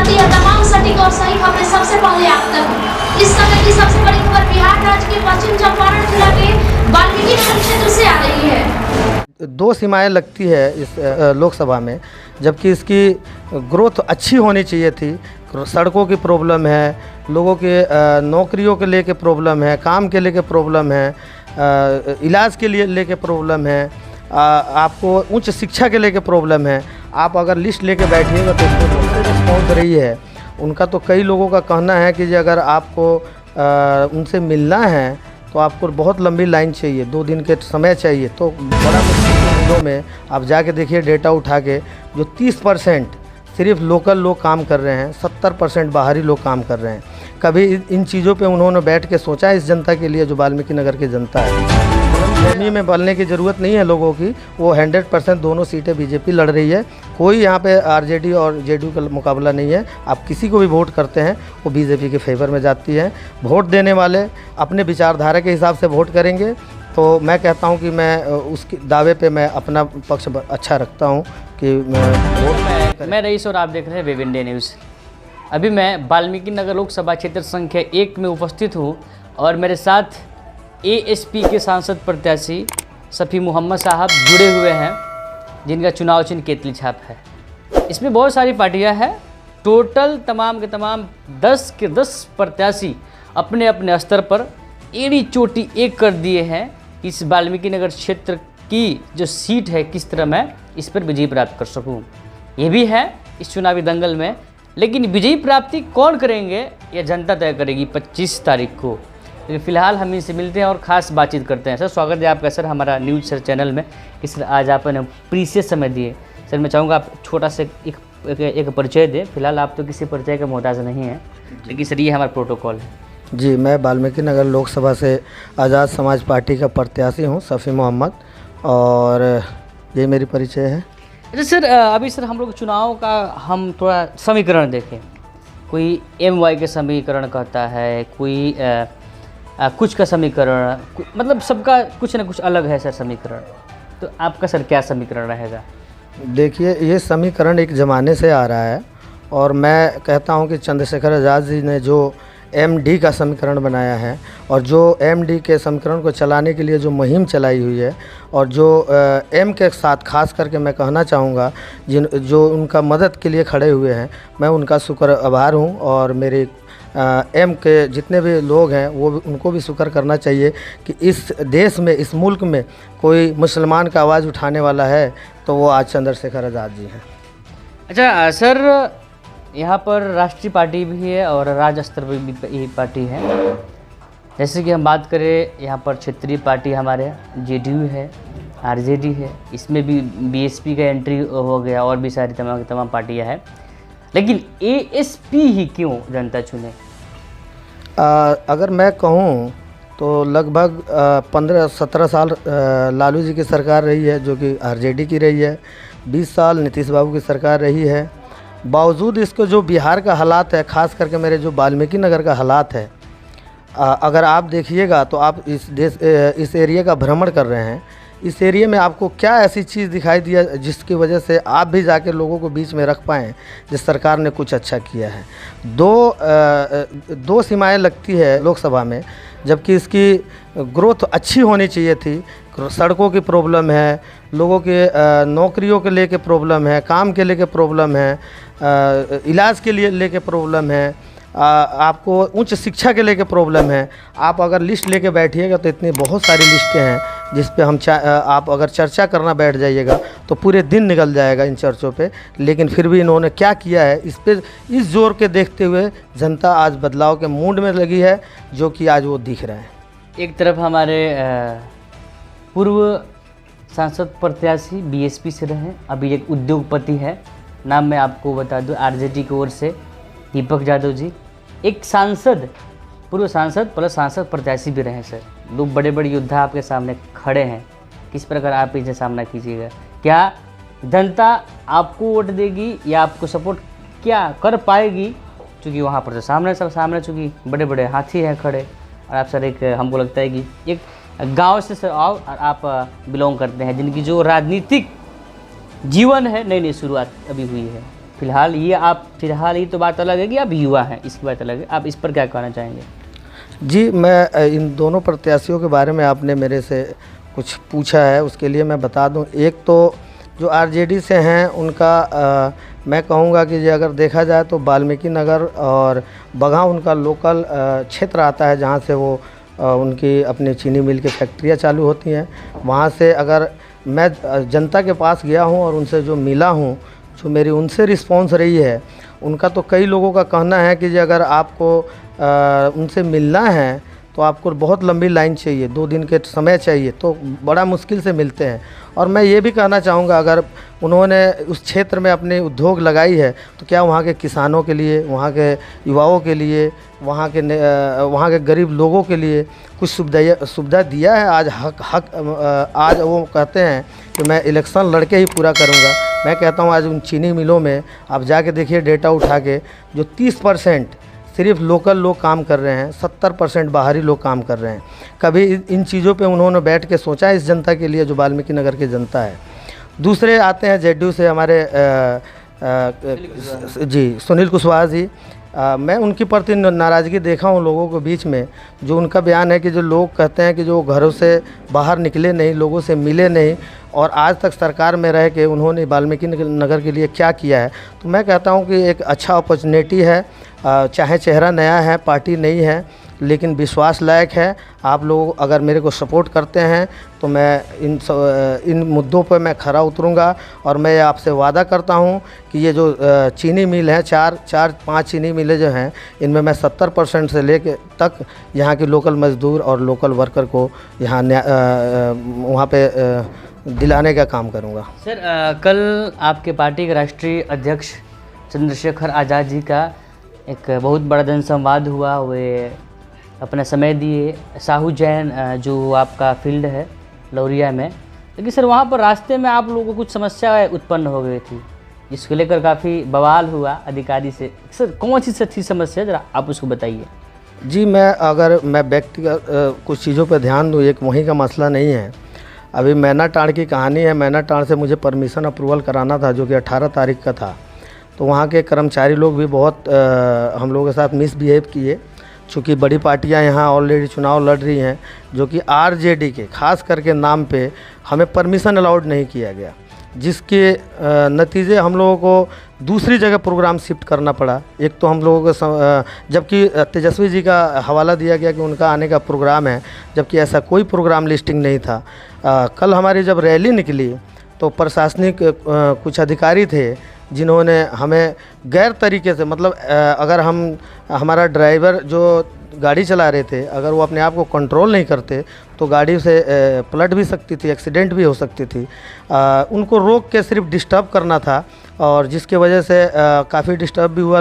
जाती है तमाम सटीक और सही खबरें सबसे पहले आप तक। इस समय की सबसे बड़ी खबर बिहार राज्य के पश्चिम चंपारण जिला के वाल्मीकि नगर क्षेत्र से आ रही है। 2 सीमाएं लगती है इस लोकसभा में, जबकि इसकी ग्रोथ अच्छी होनी चाहिए थी। सड़कों की प्रॉब्लम है, लोगों के नौकरियों के लेके प्रॉब्लम है, काम के लेके प्रॉब्लम है, इलाज के लिए लेके प्रॉब्लम है, आपको उच्च शिक्षा के लेके प्रॉब्लम है। आप अगर लिस्ट लेके बैठिएगा तो इसमें बहुत रिस्पॉन्स रही है। उनका तो कई लोगों का कहना है कि जी अगर आपको उनसे मिलना है तो आपको बहुत लंबी लाइन चाहिए, 2 दिन के समय चाहिए। तो बड़ा मुश्किलों में आप जाके देखिए डेटा उठा के, जो 30% सिर्फ लोकल लोग काम कर रहे हैं, 70% बाहरी लोग काम कर रहे हैं। कभी इन चीज़ों पे उन्होंने बैठ के सोचा है इस जनता के लिए जो वाल्मीकि नगर की जनता है। गर्मी में बलने की ज़रूरत नहीं है लोगों की, वो 100% दोनों सीटें बीजेपी लड़ रही है। कोई यहाँ पे आरजेडी और जेडीयू का मुकाबला नहीं है। आप किसी को भी वोट करते हैं वो बीजेपी के फेवर में जाती है। वोट देने वाले अपने विचारधारा के हिसाब से वोट करेंगे। तो मैं कहता हूँ कि मैं उसके दावे पे मैं अपना पक्ष अच्छा रखता हूँ कि मैं रईस और आप देख रहे हैं वेब इंडिया न्यूज़। अभी मैं वाल्मीकि नगर लोकसभा क्षेत्र संख्या 1 में उपस्थित हूँ और मेरे साथ एएसपी के सांसद प्रत्याशी सफ़ी मोहम्मद साहब जुड़े हुए हैं, जिनका चुनाव चिन्ह केतली छाप है। इसमें बहुत सारी पार्टियां हैं। टोटल तमाम के तमाम 10 के 10 प्रत्याशी अपने अपने स्तर पर एड़ी चोटी एक कर दिए हैं। इस वाल्मीकि नगर क्षेत्र की जो सीट है किस तरह मैं इस पर विजय प्राप्त कर सकूं, ये भी है इस चुनावी दंगल में। लेकिन विजय प्राप्ति कौन करेंगे ये जनता तय करेगी 25 तारीख को। लेकिन फिलहाल हम इनसे मिलते हैं और ख़ास बातचीत करते हैं। सर, स्वागत है आपका सर हमारा न्यूज़ सर चैनल में। कि सर आज आपने प्रीशियस समय दिए। सर मैं चाहूँगा आप छोटा सा एक परिचय दें। फिलहाल आप तो किसी परिचय का मोहताज नहीं है, लेकिन सर ये हमारा प्रोटोकॉल है। जी, मैं वाल्मीकि नगर लोकसभा से आज़ाद समाज पार्टी का प्रत्याशी हूँ, सफ़ी मोहम्मद, और ये मेरी परिचय है। अच्छा सर, अभी सर हम लोग चुनाव का हम थोड़ा समीकरण देखें। कोई MY के समीकरण कहता है, कोई कुछ का समीकरण, मतलब सबका कुछ ना कुछ अलग है सर समीकरण। तो आपका सर क्या समीकरण रहेगा? देखिए, ये समीकरण एक ज़माने से आ रहा है और मैं कहता हूँ कि चंद्रशेखर आज़ाद जी ने जो MD का समीकरण बनाया है और जो MD के समीकरण को चलाने के लिए जो मुहिम चलाई हुई है और जो M के साथ खास करके मैं कहना चाहूँगा जो उनका मदद के लिए खड़े हुए हैं, मैं उनका शुक्र आभार हूँ। और मेरे M के जितने भी लोग हैं वो उनको भी शुक्र करना चाहिए कि इस देश में, इस मुल्क में कोई मुसलमान का आवाज़ उठाने वाला है तो वो आज चंद्रशेखर आज़ाद जी हैं। अच्छा सर, यहाँ पर राष्ट्रीय पार्टी भी है और राज्य स्तर पर भी पार्टी है। जैसे कि हम बात करें यहाँ पर क्षेत्रीय पार्टी हमारे JDU है, RJD है, इसमें भी BSP का एंट्री हो गया और भी सारी तमाम पार्टियाँ हैं। लेकिन ASP ही क्यों जनता चुने? अगर मैं कहूँ तो लगभग 15-17 साल लालू जी की सरकार रही है जो कि RJD की रही है, 20 साल नीतीश बाबू की सरकार रही है। बावजूद इसको जो बिहार का हालात है, ख़ास करके मेरे जो वाल्मीकि नगर का हालात है, अगर आप देखिएगा तो आप इस एरिया का भ्रमण कर रहे हैं, इस एरिया में आपको क्या ऐसी चीज़ दिखाई दिया जिसकी वजह से आप भी जाके लोगों को बीच में रख पाएँ जिस सरकार ने कुछ अच्छा किया है। दो सीमाएं लगती है लोकसभा में, जबकि इसकी ग्रोथ अच्छी होनी चाहिए थी। सड़कों की प्रॉब्लम है, लोगों के नौकरियों के लेके प्रॉब्लम है, काम के लेके प्रॉब्लम है, इलाज के लिए लेके प्रॉब्लम है, आपको उच्च शिक्षा के लेके प्रॉब्लम है। आप अगर लिस्ट लेके बैठिएगा तो इतनी बहुत सारी लिस्टें हैं जिस पे आप अगर चर्चा करना बैठ जाइएगा तो पूरे दिन निकल जाएगा इन चर्चों पे। लेकिन फिर भी इन्होंने क्या किया है इस जोर के देखते हुए जनता आज बदलाव के मूड में लगी है, जो कि आज वो दिख रहा है। एक तरफ हमारे पूर्व सांसद प्रत्याशी BSP से रहे, अभी एक उद्योगपति है, नाम मैं आपको बता दूं RJD की ओर से दीपक यादव जी। एक सांसद, पूर्व सांसद प्लस सांसद प्रत्याशी भी रहे सर। दो बड़े बड़े योद्धा आपके सामने खड़े हैं, किस प्रकार आप इनसे सामना कीजिएगा? क्या जनता आपको वोट देगी या आपको सपोर्ट क्या कर पाएगी? क्योंकि वहाँ पर तो सामने चूँकि बड़े बड़े हाथी हैं खड़े, और आप सर एक हमको लगता है कि एक गांव से सर आओ और आप बिलोंग करते हैं, जिनकी जो राजनीतिक जीवन है नई नई शुरुआत अभी हुई है, फिलहाल ये तो बात अलग है कि आप युवा हैं, इसकी बात अलग है। आप इस पर क्या कहना चाहेंगे? जी, मैं इन दोनों प्रत्याशियों के बारे में आपने मेरे से कुछ पूछा है, उसके लिए मैं बता दूं। एक तो जो आरजेडी से हैं उनका मैं कहूँगा कि ये अगर देखा जाए तो वाल्मीकि नगर और बगहा उनका लोकल क्षेत्र आता है, जहाँ से वो उनकी अपनी चीनी मिल की फैक्ट्रियाँ चालू होती हैं। वहाँ से अगर मैं जनता के पास गया हूँ और उनसे जो मिला हूँ, जो मेरी उनसे रिस्पॉन्स रही है, उनका तो कई लोगों का कहना है कि अगर आपको उनसे मिलना है तो आपको बहुत लंबी लाइन चाहिए, 2 दिन के समय चाहिए, तो बड़ा मुश्किल से मिलते हैं। और मैं ये भी कहना चाहूँगा, अगर उन्होंने उस क्षेत्र में अपने उद्योग लगाई है तो क्या वहाँ के किसानों के लिए, वहाँ के युवाओं के लिए, वहाँ के गरीब लोगों के लिए कुछ सुविधा दिया है? आज वो कहते हैं कि मैं इलेक्शन लड़के ही पूरा करूँगा। मैं कहता हूँ आज उन चीनी मिलों में आप जाके देखिए, डेटा उठा के, जो 30% सिर्फ लोकल लोग काम कर रहे हैं, 70% बाहरी लोग काम कर रहे हैं। कभी इन चीज़ों पे उन्होंने बैठ के सोचा है इस जनता के लिए, जो वाल्मीकि नगर की जनता है? दूसरे आते हैं जेडीयू से हमारे जी सुनील कुशवाहा जी। मैं उनकी प्रति नाराज़गी देखा हूँ लोगों के बीच में। जो उनका बयान है कि जो लोग कहते हैं कि जो घरों से बाहर निकले नहीं, लोगों से मिले नहीं, और आज तक सरकार में रह के उन्होंने वाल्मीकि नगर के लिए क्या किया है, तो मैं कहता हूँ कि एक अच्छा अपॉर्चुनिटी है। चाहे चेहरा नया है, पार्टी नई है, लेकिन विश्वास लायक है। आप लोग अगर मेरे को सपोर्ट करते हैं तो मैं इन मुद्दों पर मैं खरा उतरूँगा। और मैं आपसे वादा करता हूं कि ये जो चीनी मिल है, 4-5 चीनी मिलें जो हैं, इनमें मैं 70% से लेके तक यहाँ के लोकल मज़दूर और लोकल वर्कर को यहाँ वहाँ पे दिलाने का काम करूँगा। सर, कल आपके पार्टी के राष्ट्रीय अध्यक्ष चंद्रशेखर आज़ाद जी का एक बहुत बड़ा जनसंवाद हुआ। वे अपना समय दिए साहू जैन, जो आपका फील्ड है लौरिया में, लेकिन सर वहाँ पर रास्ते में आप लोगों को कुछ समस्या उत्पन्न हो गई थी, जिसको लेकर काफ़ी बवाल हुआ अधिकारी से। सर कौन सी थी समस्या, ज़रा आप उसको बताइए। जी, मैं व्यक्तिगत कुछ चीज़ों पर ध्यान दूँ, एक वहीं का मसला नहीं है। अभी मैना टाड़ की कहानी है। मैना टाड़ से मुझे परमिशन अप्रूवल कराना था, जो कि 18 तारीख का था। तो वहाँ के कर्मचारी लोग भी बहुत हम लोगों के साथ मिसबिहेव किए। चूँकि बड़ी पार्टियां यहाँ ऑलरेडी चुनाव लड़ रही हैं, जो कि आरजेडी के खास करके नाम पे हमें परमिशन अलाउड नहीं किया गया, जिसके नतीजे हम लोगों को दूसरी जगह प्रोग्राम शिफ्ट करना पड़ा। एक तो हम लोगों को जबकि तेजस्वी जी का हवाला दिया गया कि उनका आने का प्रोग्राम है, जबकि ऐसा कोई प्रोग्राम लिस्टिंग नहीं था। कल हमारी जब रैली निकली तो प्रशासनिक कुछ अधिकारी थे जिन्होंने हमें गैर तरीके से, मतलब अगर हमारा ड्राइवर जो गाड़ी चला रहे थे, अगर वो अपने आप को कंट्रोल नहीं करते तो गाड़ी से पलट भी सकती थी, एक्सीडेंट भी हो सकती थी। उनको रोक के सिर्फ डिस्टर्ब करना था, और जिसके वजह से काफ़ी डिस्टर्ब भी हुआ,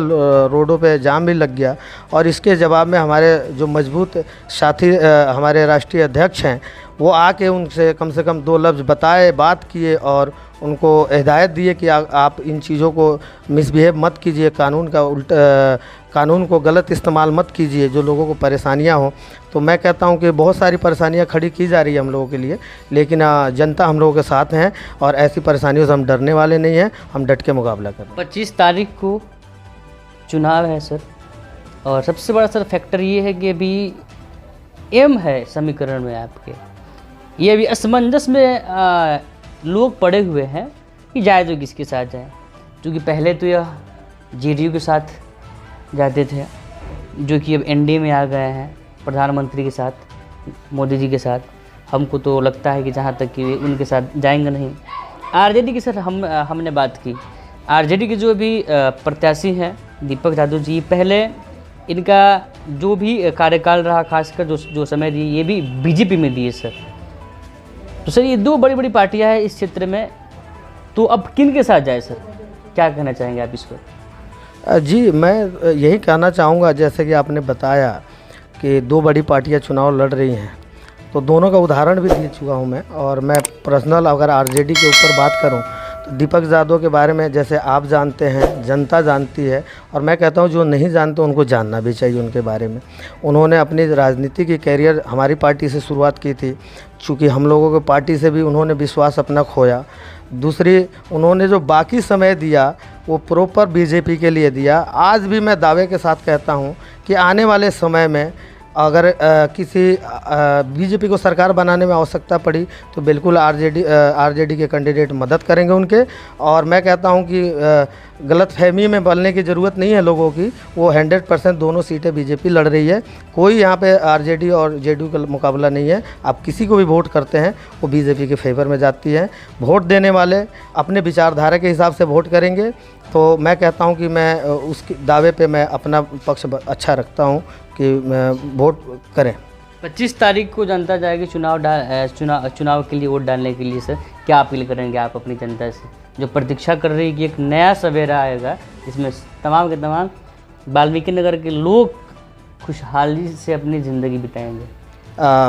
रोडों पे जाम भी लग गया। और इसके जवाब में हमारे जो मजबूत साथी हमारे राष्ट्रीय अध्यक्ष हैं, वो आके उनसे कम से कम 2 लफ्ज़ बताए, बात किए और उनको हिदायत दिए कि आप इन चीज़ों को मिसबिहेव मत कीजिए, कानून को गलत इस्तेमाल मत कीजिए, जो लोगों को परेशानियां हो। तो मैं कहता हूं कि बहुत सारी परेशानियां खड़ी की जा रही है हम लोगों के लिए, लेकिन जनता हम लोगों के साथ हैं और ऐसी परेशानियों से हम डरने वाले नहीं हैं। हम डट के मुकाबला करें। 25 तारीख को चुनाव है सर, और सबसे बड़ा सर फैक्टर ये है कि अभी एम है समीकरण में आपके, ये अभी असमंजस में लोग पड़े हुए हैं कि जाए तो किसके साथ जाए। क्योंकि पहले तो यह जेडीयू के साथ जाते थे, जो कि अब एनडीए में आ गए हैं प्रधानमंत्री के साथ, मोदी जी के साथ। हमको तो लगता है कि जहाँ तक कि उनके साथ जाएंगे नहीं। आरजेडी की सर हमने बात की, आरजेडी के जो भी प्रत्याशी हैं दीपक जादव जी, पहले इनका जो भी कार्यकाल रहा, खासकर जो समय दिए, ये भी बीजेपी में दिए सर। तो सर ये 2 बड़ी पार्टियां हैं इस क्षेत्र में, तो अब किन के साथ जाए सर, क्या कहना चाहेंगे आप इस पर? जी, मैं यही कहना चाहूँगा, जैसे कि आपने बताया कि 2 बड़ी पार्टियां चुनाव लड़ रही हैं, तो दोनों का उदाहरण भी दे चुका हूँ मैं। और मैं पर्सनल अगर आरजेडी के ऊपर बात करूँ तो दीपक यादव के बारे में जैसे आप जानते हैं, जनता जानती है, और मैं कहता हूँ जो नहीं जानते उनको जानना भी चाहिए उनके बारे में। उन्होंने अपनी राजनीति की कैरियर हमारी पार्टी से शुरुआत की थी, चूँकि हम लोगों के पार्टी से भी उन्होंने विश्वास अपना खोया। दूसरी, उन्होंने जो बाकी समय दिया वो प्रॉपर बीजेपी के लिए दिया। आज भी मैं दावे के साथ कहता हूँ कि आने वाले समय में अगर किसी बीजेपी को सरकार बनाने में आवश्यकता पड़ी तो बिल्कुल आरजेडी के कैंडिडेट मदद करेंगे उनके। और मैं कहता हूं कि गलतफहमी में बलने की ज़रूरत नहीं है लोगों की, वो 100% दोनों सीटें बीजेपी लड़ रही है। कोई यहाँ पे आरजेडी और जेडीयू का मुकाबला नहीं है। आप किसी को भी वोट करते हैं वो बीजेपी के फेवर में जाती है। वोट देने वाले अपने विचारधारा के हिसाब से वोट करेंगे। तो मैं कहता हूं कि मैं उसके दावे पे मैं अपना पक्ष अच्छा रखता हूं कि वोट करें। 25 तारीख को जनता जाएगी चुनाव के लिए, वोट डालने के लिए। सर क्या अपील करेंगे आप अपनी जनता से जो प्रतीक्षा कर रही है कि एक नया सवेरा आएगा जिसमें तमाम के तमाम वाल्मीकि नगर के लोग खुशहाली से अपनी ज़िंदगी बिताएंगे?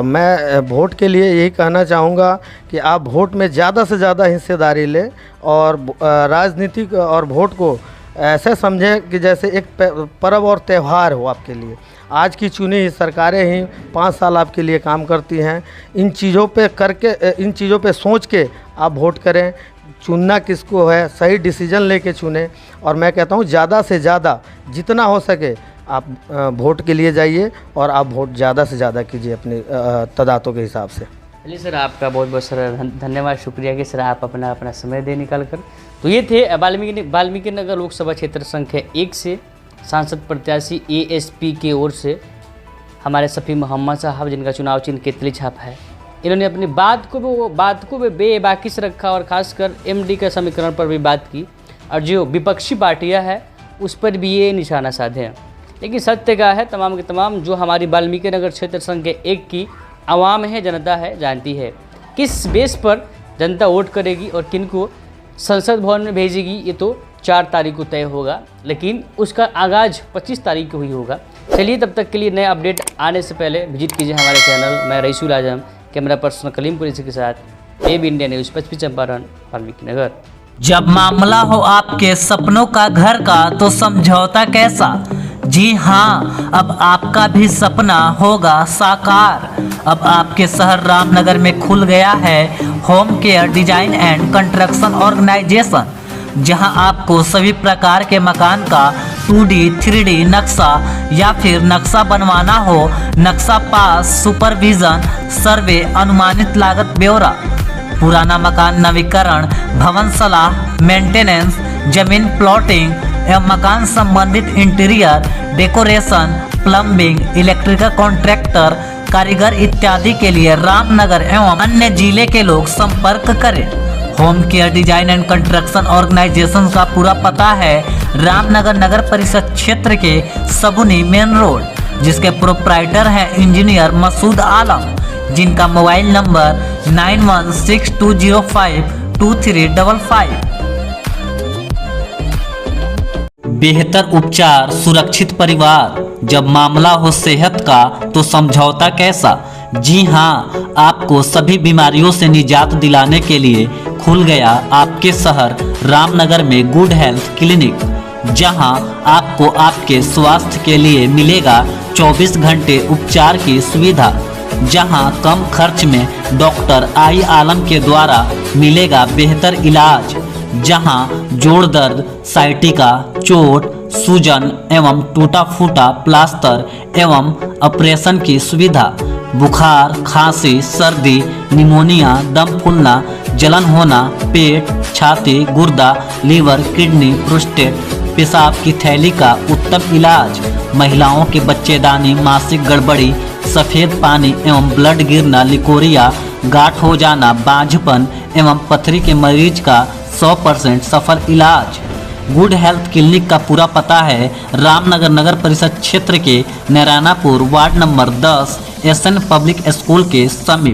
मैं वोट के लिए यही कहना चाहूँगा कि आप वोट में ज़्यादा से ज़्यादा हिस्सेदारी लें और राजनीतिक और वोट को ऐसे समझें कि जैसे एक पर्व और त्यौहार हो आपके लिए। आज की चुनी हुई सरकारें ही 5 साल आपके लिए काम करती हैं। इन चीज़ों पे सोच के आप वोट करें। चुनना किसको है, सही डिसीजन लेके चुनें। और मैं कहता हूँ ज़्यादा से ज़्यादा जितना हो सके आप वोट के लिए जाइए और आप वोट ज़्यादा से ज़्यादा कीजिए अपने तादादों के हिसाब से। चलिए सर, आपका बहुत बहुत सर धन्यवाद, शुक्रिया कि सर आप अपना समय दे निकाल कर। तो ये थे वाल्मीकि नगर लोकसभा क्षेत्र संख्या 1 से सांसद प्रत्याशी एएसपी की ओर से हमारे शफी मोहम्मद साहब, जिनका चुनाव चिन्ह केतली छाप है। इन्होंने अपनी बात को भी बेबाकी से रखा और ख़ासकर एमडी का समीकरण पर भी बात की और जो विपक्षी पार्टियां हैं उस पर भी ये निशाना साधे। लेकिन सत्य क्या है, तमाम के तमाम जो हमारी वाल्मीकि नगर क्षेत्र संख्या 1 की आवाम है, जनता है, जानती है किस बेस पर जनता वोट करेगी और किनको संसद भवन में भेजेगी। ये तो 4 तारीख को तय होगा, लेकिन उसका आगाज़ 25 तारीख को ही होगा। चलिए, तब तक के लिए नए अपडेट आने से पहले विजिट कीजिए हमारे चैनल। मैं रईसुल आजम, कैमरा पर्सन कलीम कुरैशी के साथ AB India news, 25 Champaran, Valmiki Nagar. जब मामला हो आपके सपनों का घर का तो समझौता कैसा? जी हाँ, अब आपका भी सपना होगा साकार। अब आपके शहर रामनगर में खुल गया है home care design and construction organisation, जहां आपको सभी प्रकार के मकान का 2D 3D नक्शा या फिर नक्शा बनवाना हो, नक्शा पास, सुपरविजन, सर्वे, अनुमानित लागत ब्यौरा, पुराना मकान नवीकरण, भवन सलाह, मेंटेनेंस, जमीन प्लॉटिंग एवं मकान संबंधित interior decoration, plumbing, electrical contractor, कारीगर इत्यादि के लिए रामनगर एवं अन्य जिले के लोग संपर्क करें। Home care design and construction organisation का पूरा पता है रामनगर नगर परिषद क्षेत्र के सगुनी मेन रोड, जिसके प्रोप्राइटर हैं इंजीनियर मसूद आलम, जिनका मोबाइल नंबर 9162052355। बेहतर उपचार, सुरक्षित परिवार, जब मामला हो सेहत का तो समझौता कैसा? जी हाँ, आपको सभी बीमारियों से निजात दिलाने के लिए खुल गया आपके शहर रामनगर में गुड हेल्थ क्लिनिक, जहां आपको आपके स्वास्थ्य के लिए मिलेगा 24 घंटे उपचार की सुविधा, जहां कम खर्च में डॉक्टर आई आलम के द्वारा मिलेगा बेहतर इलाज, जहां जोड़ दर्द, साइटिका, चोट, सूजन एवं टूटा फूटा प्लास्टर एवं ऑपरेशन की सुविधा, बुखार, खांसी, सर्दी, निमोनिया, दम फूलना, जलन होना, पेट, छाती, गुर्दा, लीवर, किडनी, प्रोस्टेट, पेशाब की थैली का उत्तम इलाज, महिलाओं के बच्चेदानी, मासिक गड़बड़ी, सफ़ेद पानी एवं ब्लड गिरना, लिकोरिया, गांठ हो जाना, बांझपन एवं पथरी के मरीज का 100% सफल इलाज। गुड हेल्थ क्लिनिक का पूरा पता है रामनगर नगर परिषद क्षेत्र के Narayanpur ward number 10 SN public school के समीप।